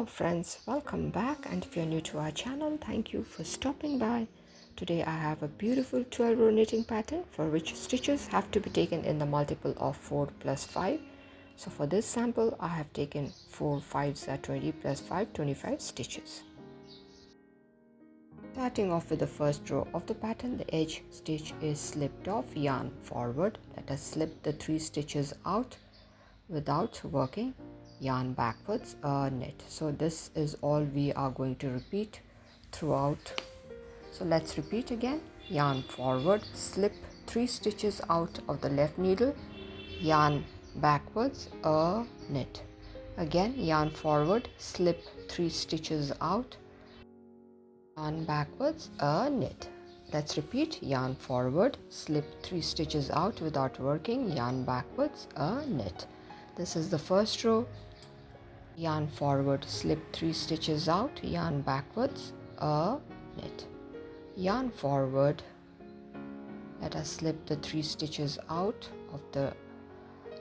Hello friends, welcome back, and if you're new to our channel, thank you for stopping by. Today I have a beautiful 12-row knitting pattern for which stitches have to be taken in the multiple of 4 plus 5. So for this sample I have taken 4 5s are 20 plus 5 25 stitches. Starting off with the first row of the pattern, the edge stitch is slipped off, yarn forward. Let us slip the 3 stitches out without working, yarn backwards, knit. So this is all we are going to repeat throughout. So let's repeat again. Yarn forward, slip 3 stitches out of the left needle, yarn backwards, knit. Again, yarn forward, slip 3 stitches out, yarn backwards, knit. Let's repeat. Yarn forward, slip 3 stitches out without working, yarn backwards, knit. This is the first row. Yarn forward, slip 3 stitches out, yarn backwards, knit. Yarn forward, let us slip the 3 stitches out of the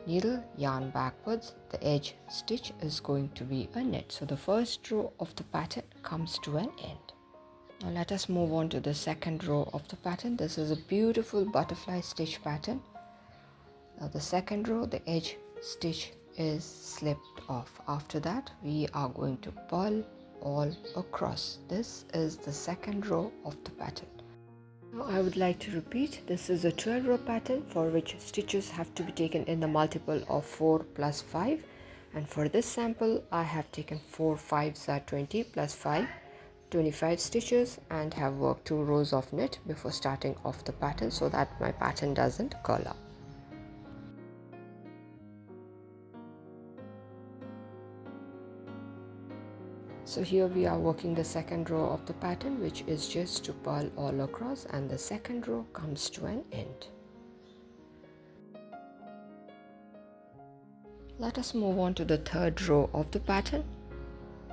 needle, yarn backwards. The edge stitch is going to be a knit. So the first row of the pattern comes to an end. Now let us move on to the second row of the pattern. This is a beautiful butterfly stitch pattern. Now the second row, the edge stitch is slipped off. After that we are going to purl all across. This is the second row of the pattern. Now I would like to repeat, this is a 12-row pattern for which stitches have to be taken in the multiple of 4 plus 5, and for this sample I have taken 4 5s are 20 plus 5 25 stitches and have worked 2 rows of knit before starting off the pattern so that my pattern doesn't curl up. So here we are working the second row of the pattern, which is just to purl all across, and the second row comes to an end. Let us move on to the third row of the pattern.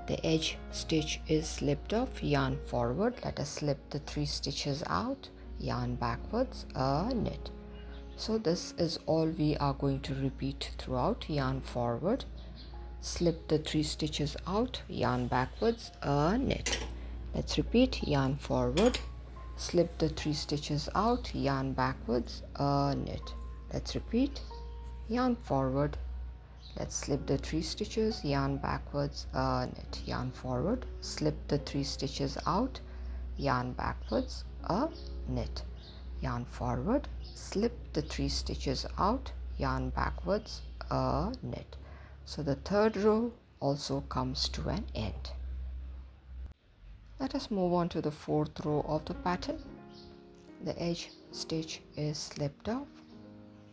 The edge stitch is slipped off, yarn forward. Let us slip the 3 stitches out, yarn backwards, knit. So this is all we are going to repeat throughout. Yarn forward, slip the 3 stitches out, yarn backwards, knit. Let's repeat. Yarn forward, slip the 3 stitches out, yarn backwards, knit. Let's repeat. Yarn forward, let's slip the 3 stitches, yarn backwards, knit. Yarn forward, slip the 3 stitches out, yarn backwards, knit. Yarn forward, slip the 3 stitches out, yarn backwards, knit. So the third row also comes to an end. Let us move on to the fourth row of the pattern. The edge stitch is slipped off.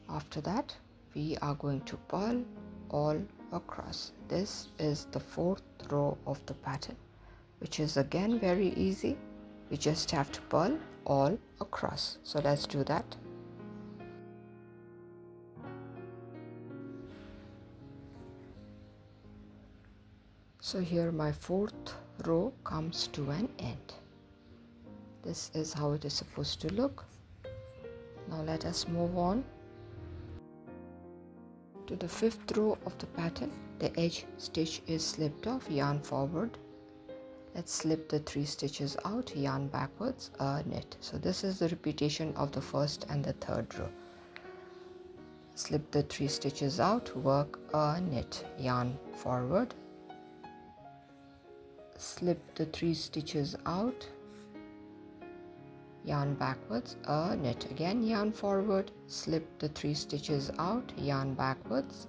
After that we are going to purl all across. This is the fourth row of the pattern, which is again very easy. We just have to purl all across. So let's do that. So here my fourth row comes to an end. This is how it is supposed to look. Now let us move on to the fifth row of the pattern. The edge stitch is slipped off, yarn forward. Let's slip the 3 stitches out, yarn backwards, knit. So this is the repetition of the first and the third row. Slip the 3 stitches out, work, knit, yarn forward, slip the 3 stitches out, yarn backwards, knit. Again, yarn forward, slip the 3 stitches out, yarn backwards,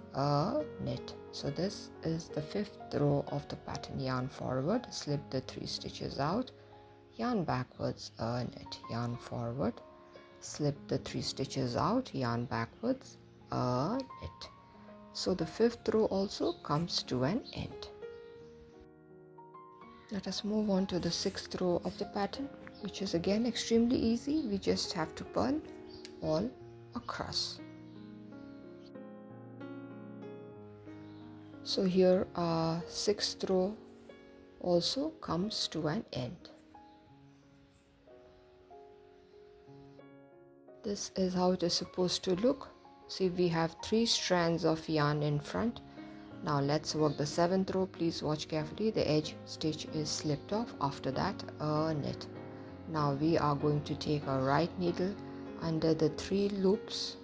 knit. So this is the fifth row of the pattern. Yarn forward, slip the 3 stitches out, yarn backwards, knit. Yarn forward, slip the 3 stitches out, yarn backwards, knit. So the fifth row also comes to an end. Let us move on to the sixth row of the pattern, which is again extremely easy. We just have to purl all across. So here our sixth row also comes to an end. This is how it is supposed to look. See, we have 3 strands of yarn in front. Now let's work the 7th row. Please watch carefully. The edge stitch is slipped off. After that, a knit. Now we are going to take a right needle under the 3 loops,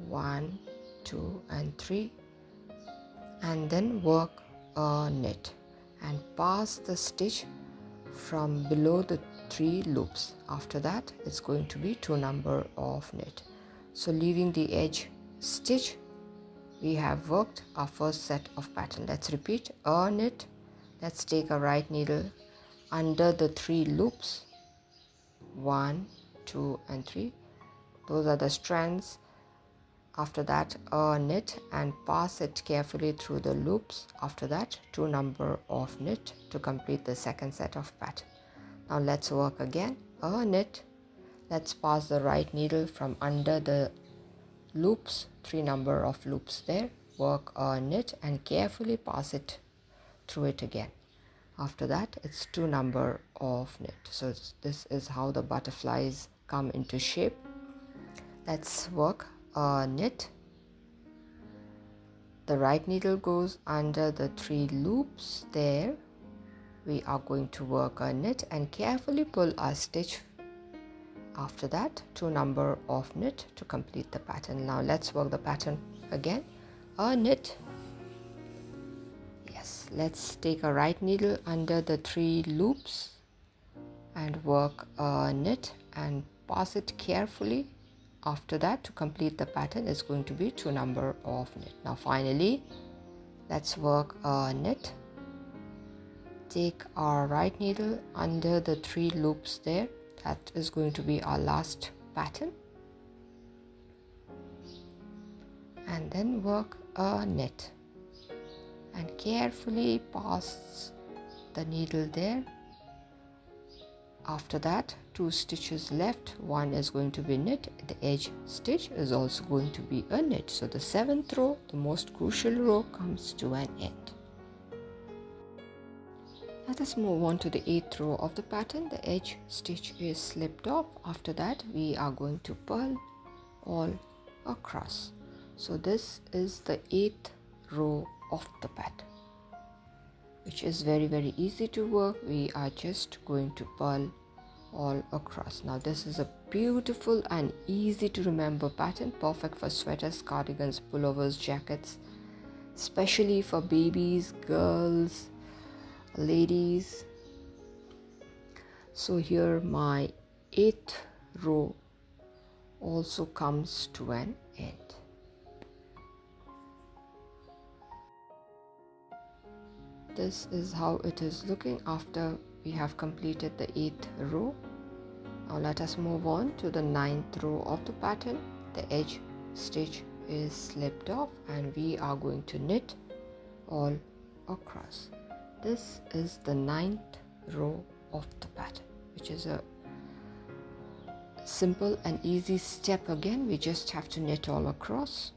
1, 2 and 3, and then work a knit and pass the stitch from below the 3 loops. After that, it's going to be 2 number of knit. So leaving the edge stitch, we have worked our first set of pattern. Let's repeat. A knit. Let's take a right needle under the 3 loops, 1, 2 and 3. Those are the strands. After that, a knit and pass it carefully through the loops. After that, 2 number of knit to complete the second set of pattern. Now let's work again. A knit. Let's pass the right needle from under the loops, 3 number of loops there. Work a knit and carefully pass it through it again. After that, it's 2 number of knit. So this is how the butterflies come into shape. Let's work a knit. The right needle goes under the 3 loops there. We are going to work a knit and carefully pull our stitch. After that, 2 number of knit to complete the pattern. Now let's work the pattern again. A knit. Yes, let's take a right needle under the 3 loops and work a knit and pass it carefully. After that, to complete the pattern is going to be 2 number of knit. Now finally, let's work a knit. Take our right needle under the 3 loops there. That is going to be our last pattern. And then work a knit and carefully pass the needle there. After that, 2 stitches left. One is going to be knit. The edge stitch is also going to be a knit. So the 7th row, the most crucial row, comes to an end. Let us move on to the 8th row of the pattern. The edge stitch is slipped off. After that, we are going to purl all across. So this is the 8th row of the pattern, which is very easy to work. We are just going to purl all across. Now this is a beautiful and easy to remember pattern, perfect for sweaters, cardigans, pullovers, jackets, especially for babies, girls, ladies. So here my 8th row also comes to an end. This is how it is looking after we have completed the 8th row. Now let us move on to the 9th row of the pattern. The edge stitch is slipped off and we are going to knit all across. This is the 9th row of the pattern, which is a simple and easy step. Again, we just have to knit all across.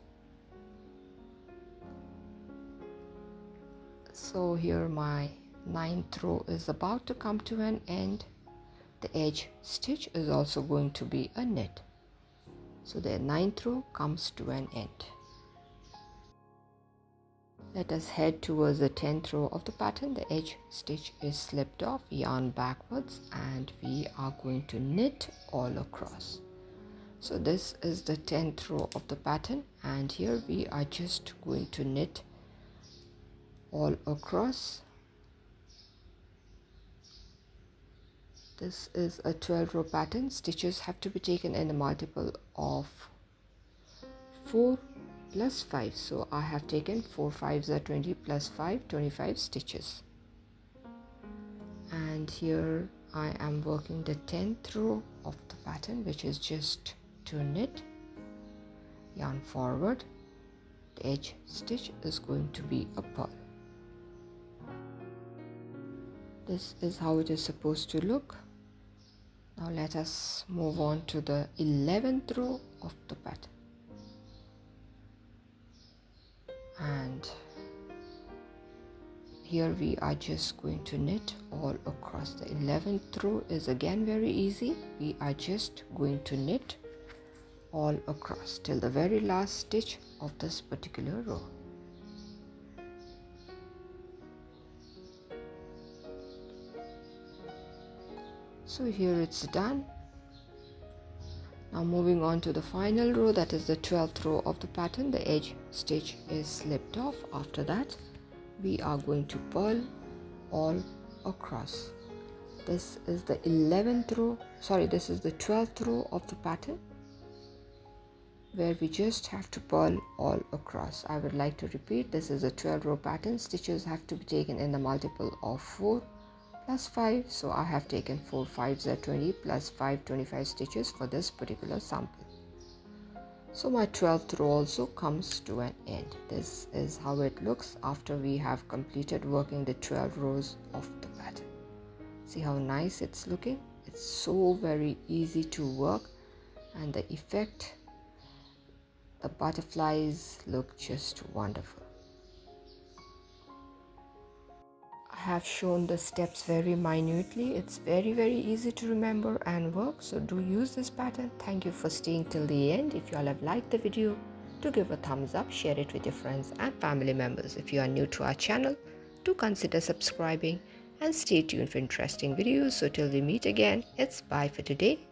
So here my 9th row is about to come to an end. The edge stitch is also going to be a knit. So the 9th row comes to an end. Let us head towards the 10th row of the pattern. The edge stitch is slipped off, yarn backwards, and we are going to knit all across. So this is the 10th row of the pattern, and here we are just going to knit all across. This is a 12 row pattern. Stitches have to be taken in a multiple of 4 plus 5. So I have taken 4 5s are 20 plus 5, 25 stitches. And here I am working the 10th row of the pattern, which is just to knit, yarn forward. The edge stitch is going to be a purl. This is how it is supposed to look. Now let us move on to the 11th row of the pattern. And here we are just going to knit all across. The 11th row is again very easy. We are just going to knit all across till the very last stitch of this particular row. So here it's done. Now moving on to the final row, that is the 12th row of the pattern. The edge stitch is slipped off. After that we are going to purl all across. This is the 11th row, this is the 12th row of the pattern, where we just have to purl all across. I would like to repeat, this is a 12 row pattern. Stitches have to be taken in the multiple of 4 plus 5. So I have taken 4 5s are 20 plus 5 25 stitches for this particular sample. So my 12th row also comes to an end. This is how it looks after we have completed working the 12 rows of the pattern. See how nice it's looking? It's so very easy to work, and the effect, the butterflies look just wonderful. I have shown the steps very minutely. It's very easy to remember and work, so do use this pattern. Thank you for staying till the end. If you all have liked the video, do give a thumbs up, share it with your friends and family members. If you are new to our channel, do consider subscribing and stay tuned for interesting videos. So till we meet again, it's bye for today.